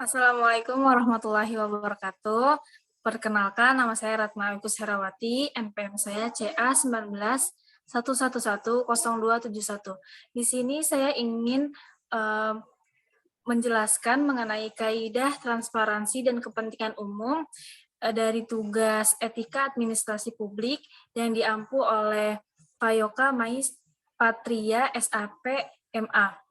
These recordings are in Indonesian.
Assalamualaikum warahmatullahi wabarakatuh. Perkenalkan, nama saya Ratna Wikus Herawati, NPM saya CA 19 111 0271. Di sini saya ingin menjelaskan mengenai kaidah transparansi dan kepentingan umum dari tugas etika administrasi publik yang diampu oleh Payoka Mais Patria SAP MA.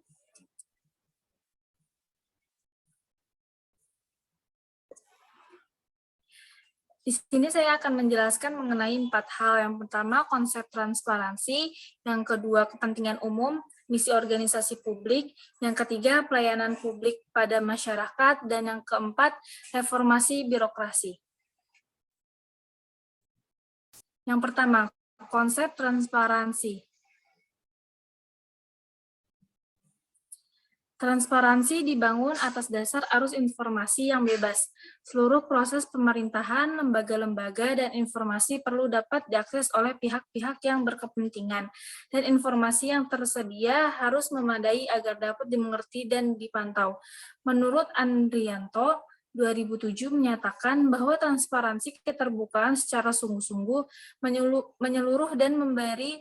Di sini saya akan menjelaskan mengenai 4 hal. Yang pertama, konsep transparansi. Yang kedua, kepentingan umum, misi organisasi publik. Yang ketiga, pelayanan publik pada masyarakat. Dan yang keempat, reformasi birokrasi. Yang pertama, konsep transparansi. Transparansi dibangun atas dasar arus informasi yang bebas. Seluruh proses pemerintahan, lembaga-lembaga, dan informasi perlu dapat diakses oleh pihak-pihak yang berkepentingan. Dan informasi yang tersedia harus memadai agar dapat dimengerti dan dipantau. Menurut Andrianto, 2007 menyatakan bahwa transparansi keterbukaan secara sungguh-sungguh menyeluruh dan memberi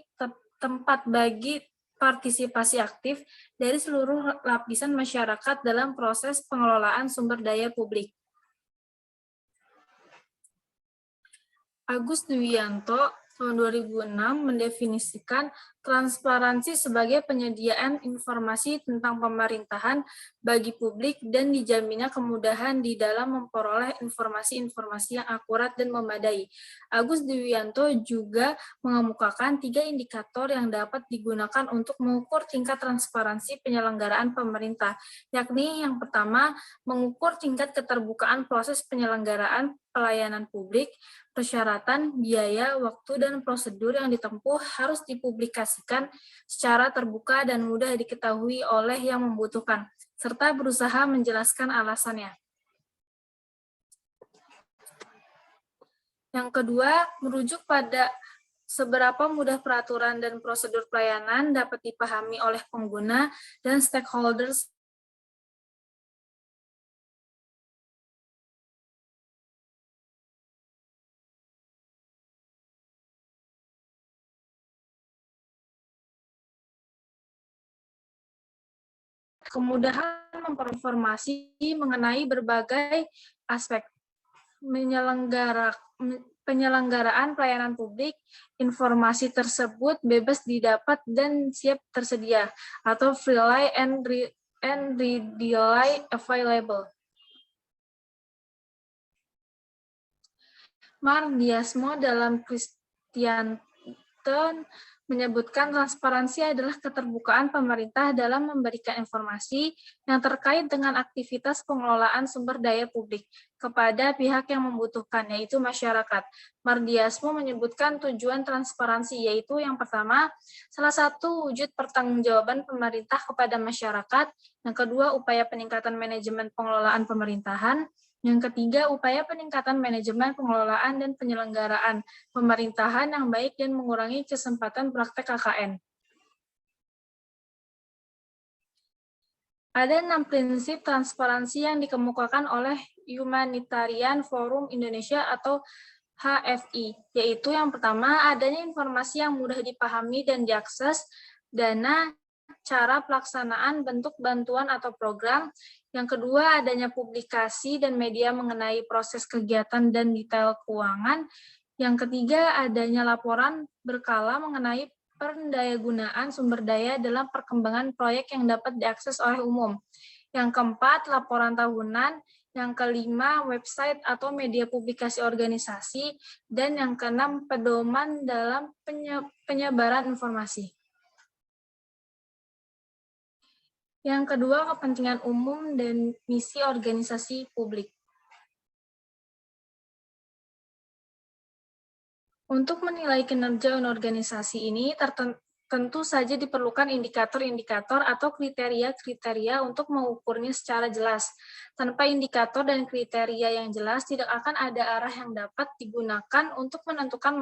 tempat bagi partisipasi aktif dari seluruh lapisan masyarakat dalam proses pengelolaan sumber daya publik. Agus Dwianto tahun 2006 mendefinisikan transparansi sebagai penyediaan informasi tentang pemerintahan bagi publik dan dijaminnya kemudahan di dalam memperoleh informasi-informasi yang akurat dan memadai. Agus Dwianto juga mengemukakan 3 indikator yang dapat digunakan untuk mengukur tingkat transparansi penyelenggaraan pemerintah, yakni yang pertama, mengukur tingkat keterbukaan proses penyelenggaraan pelayanan publik, persyaratan, biaya, waktu, dan prosedur yang ditempuh harus dipublikasikan secara terbuka dan mudah diketahui oleh yang membutuhkan, serta berusaha menjelaskan alasannya. Yang kedua, merujuk pada seberapa mudah peraturan dan prosedur pelayanan dapat dipahami oleh pengguna dan stakeholders kemudahan memperinformasi mengenai berbagai aspek penyelenggaraan pelayanan publik. Informasi tersebut bebas didapat dan siap tersedia, atau freely and readily available. Mardiasmo dalam Christiansen menyebutkan transparansi adalah keterbukaan pemerintah dalam memberikan informasi yang terkait dengan aktivitas pengelolaan sumber daya publik kepada pihak yang membutuhkan, yaitu masyarakat. Mardiasmo menyebutkan tujuan transparansi, yaitu yang pertama, salah satu wujud pertanggungjawaban pemerintah kepada masyarakat, yang kedua, upaya peningkatan manajemen pengelolaan pemerintahan, yang ketiga, upaya peningkatan manajemen pengelolaan dan penyelenggaraan pemerintahan yang baik dan mengurangi kesempatan praktek KKN. Ada 6 prinsip transparansi yang dikemukakan oleh Humanitarian Forum Indonesia atau HFI, yaitu yang pertama, adanya informasi yang mudah dipahami dan diakses, dana, cara pelaksanaan, bentuk bantuan atau program. Yang kedua, adanya publikasi dan media mengenai proses kegiatan dan detail keuangan. Yang ketiga, adanya laporan berkala mengenai pendayagunaan sumber daya dalam perkembangan proyek yang dapat diakses oleh umum. Yang keempat, laporan tahunan. Yang kelima, website atau media publikasi organisasi. Dan yang keenam, pedoman dalam penyebaran informasi. Yang kedua, kepentingan umum dan misi organisasi publik. Untuk menilai kinerja organisasi ini, tentu saja diperlukan indikator-indikator atau kriteria-kriteria untuk mengukurnya secara jelas. Tanpa indikator dan kriteria yang jelas, tidak akan ada arah yang dapat digunakan untuk menentukan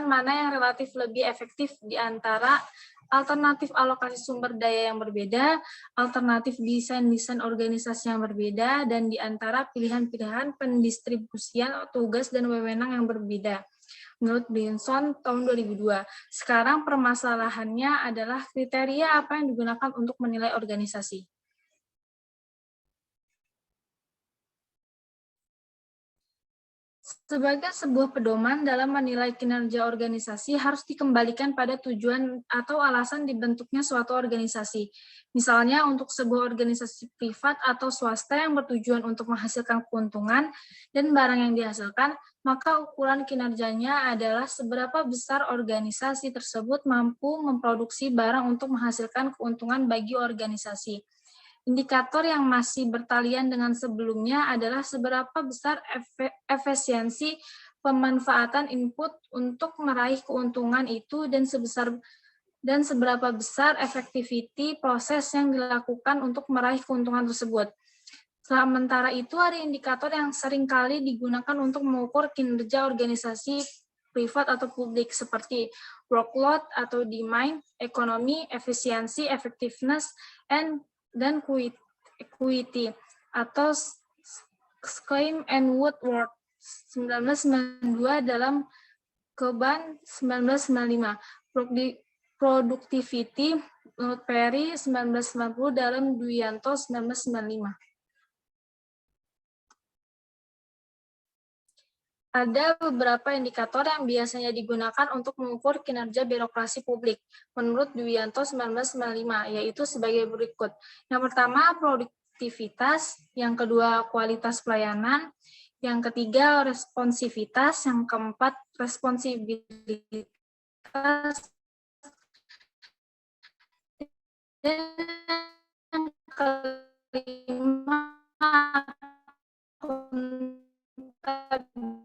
mana yang relatif lebih efektif di antara alternatif alokasi sumber daya yang berbeda, alternatif desain organisasi yang berbeda, dan di antara pilihan-pilihan pendistribusian tugas dan wewenang yang berbeda. Menurut Brinson tahun 2002. Sekarang permasalahannya adalah kriteria apa yang digunakan untuk menilai organisasi. Sebagai sebuah pedoman dalam menilai kinerja organisasi harus dikembalikan pada tujuan atau alasan dibentuknya suatu organisasi. Misalnya untuk sebuah organisasi privat atau swasta yang bertujuan untuk menghasilkan keuntungan dan barang yang dihasilkan, maka ukuran kinerjanya adalah seberapa besar organisasi tersebut mampu memproduksi barang untuk menghasilkan keuntungan bagi organisasi. Indikator yang masih bertalian dengan sebelumnya adalah seberapa besar efisiensi pemanfaatan input untuk meraih keuntungan itu dan seberapa besar efektiviti proses yang dilakukan untuk meraih keuntungan tersebut. Sementara itu, ada indikator yang seringkali digunakan untuk mengukur kinerja organisasi privat atau publik seperti workload atau demand, ekonomi, efisiensi, effectiveness, dan equity atau Schlein and Woodward 1992 dalam Keban 1995, Productivity menurut Perry 1990 dalam Duyanto 1995. Ada beberapa indikator yang biasanya digunakan untuk mengukur kinerja birokrasi publik, menurut Duyanto 1995, yaitu sebagai berikut. Yang pertama, produktivitas, yang kedua, kualitas pelayanan, yang ketiga, responsivitas, yang keempat, responsibilitas, dan yang kelima, akuntabilitas.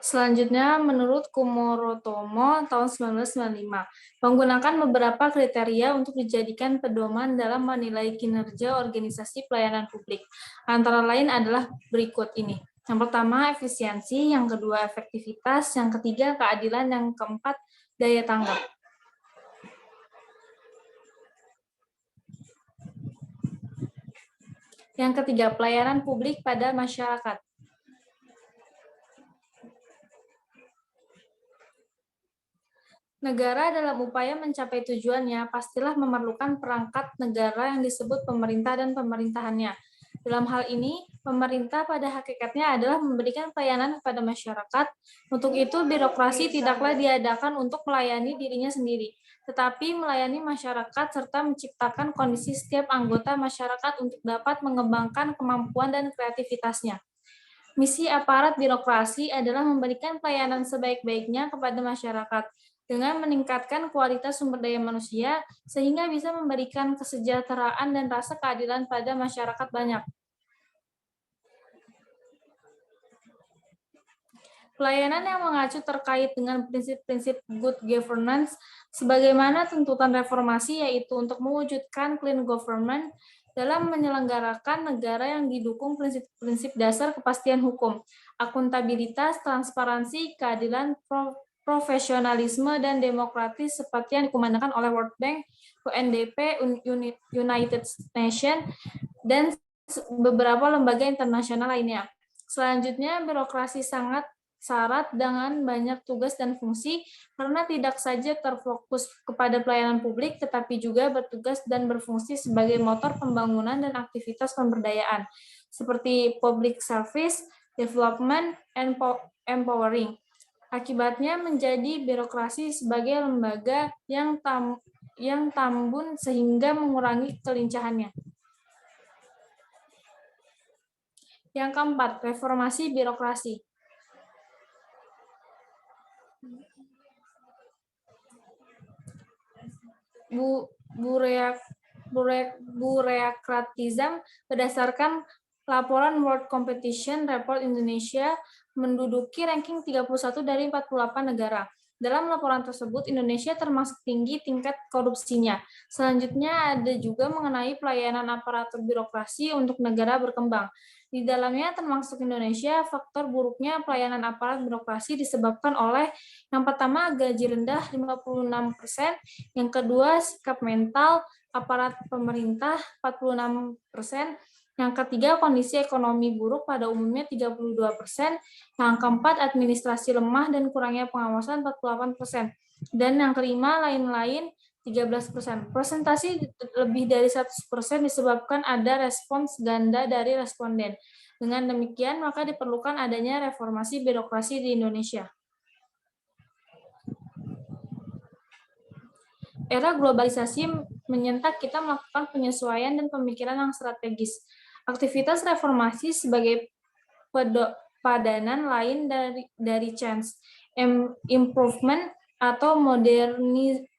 Selanjutnya, menurut Kumorotomo tahun 1995, menggunakan beberapa kriteria untuk dijadikan pedoman dalam menilai kinerja organisasi pelayanan publik. Antara lain adalah berikut ini. Yang pertama, efisiensi, yang kedua, efektivitas, yang ketiga, keadilan, yang keempat, daya tanggap. Yang ketiga, pelayanan publik pada masyarakat. Negara dalam upaya mencapai tujuannya pastilah memerlukan perangkat negara yang disebut pemerintah dan pemerintahannya. Dalam hal ini, pemerintah pada hakikatnya adalah memberikan pelayanan kepada masyarakat. Untuk itu, birokrasi tidaklah diadakan untuk melayani dirinya sendiri, tetapi melayani masyarakat serta menciptakan kondisi setiap anggota masyarakat untuk dapat mengembangkan kemampuan dan kreativitasnya. Misi aparat birokrasi adalah memberikan pelayanan sebaik-baiknya kepada masyarakat, dengan meningkatkan kualitas sumber daya manusia, sehingga bisa memberikan kesejahteraan dan rasa keadilan pada masyarakat banyak. Pelayanan yang mengacu terkait dengan prinsip-prinsip good governance, sebagaimana tuntutan reformasi, yaitu untuk mewujudkan clean government dalam menyelenggarakan negara yang didukung prinsip-prinsip dasar kepastian hukum, akuntabilitas, transparansi, keadilan, profesionalisme, dan demokratis seperti yang dikumandangkan oleh World Bank, UNDP, United Nations, dan beberapa lembaga internasional lainnya. Selanjutnya, birokrasi sangat syarat dengan banyak tugas dan fungsi karena tidak saja terfokus kepada pelayanan publik, tetapi juga bertugas dan berfungsi sebagai motor pembangunan dan aktivitas pemberdayaan, seperti public service, development, and empowering. Akibatnya menjadi birokrasi sebagai lembaga yang tambun sehingga mengurangi kelincahannya. Yang keempat, reformasi birokrasi. Bureaucratism berdasarkan laporan World Competition Report Indonesia menduduki ranking 31 dari 48 negara. Dalam laporan tersebut, Indonesia termasuk tinggi tingkat korupsinya. Selanjutnya ada juga mengenai pelayanan aparatur birokrasi untuk negara berkembang. Di dalamnya termasuk Indonesia, faktor buruknya pelayanan aparat birokrasi disebabkan oleh yang pertama gaji rendah 56%, yang kedua sikap mental aparat pemerintah 46%, yang ketiga kondisi ekonomi buruk pada umumnya 32%, yang keempat administrasi lemah dan kurangnya pengawasan 48%, dan yang kelima lain-lain 13%. Presentasi lebih dari 100% disebabkan ada respons ganda dari responden. Dengan demikian, maka diperlukan adanya reformasi birokrasi di Indonesia. Era globalisasi menyentak kita melakukan penyesuaian dan pemikiran yang strategis. Aktivitas reformasi sebagai padanan lain dari change, improvement, atau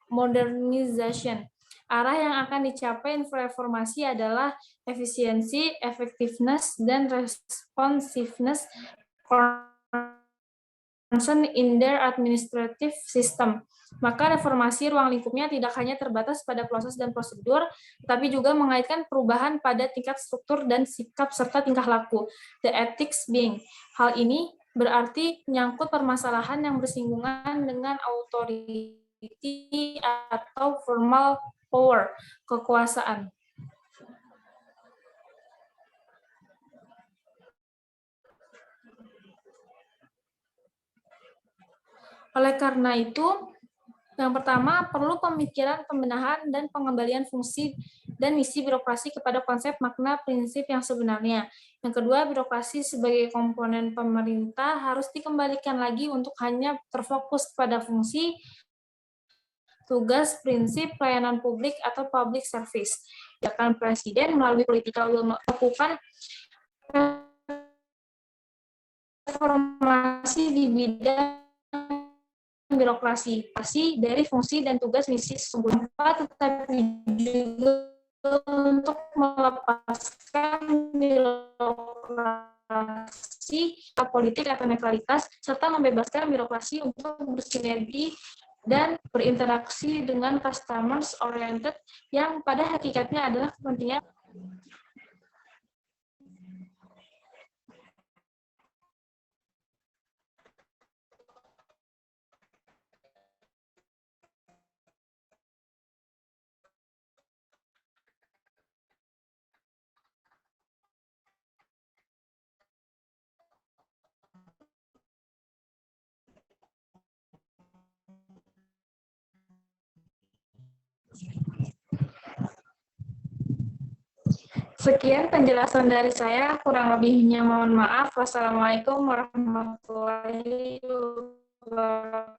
modernization. Arah yang akan dicapai reformasi adalah efisiensi, effectiveness, dan responsiveness concern in their administrative system. Maka reformasi ruang lingkupnya tidak hanya terbatas pada proses dan prosedur, tapi juga mengaitkan perubahan pada tingkat struktur dan sikap serta tingkah laku, the ethics being. Hal ini berarti menyangkut permasalahan yang bersinggungan dengan authority atau formal power, kekuasaan. Oleh karena itu, yang pertama, perlu pemikiran pembenahan dan pengembalian fungsi dan misi birokrasi kepada konsep makna prinsip yang sebenarnya. Yang kedua, birokrasi sebagai komponen pemerintah harus dikembalikan lagi untuk hanya terfokus pada fungsi, tugas, prinsip, pelayanan publik, atau public service. Akan Presiden melalui politika will melakukan reformasi di bidang birokrasi dari fungsi dan tugas misi sesungguhnya, tetapi juga untuk melepaskan birokrasi politik atau netralitas serta membebaskan birokrasi untuk bersinergi dan berinteraksi dengan customers oriented yang pada hakikatnya adalah kepentingan. Sekian penjelasan dari saya, kurang lebihnya mohon maaf. Wassalamualaikum warahmatullahi wabarakatuh.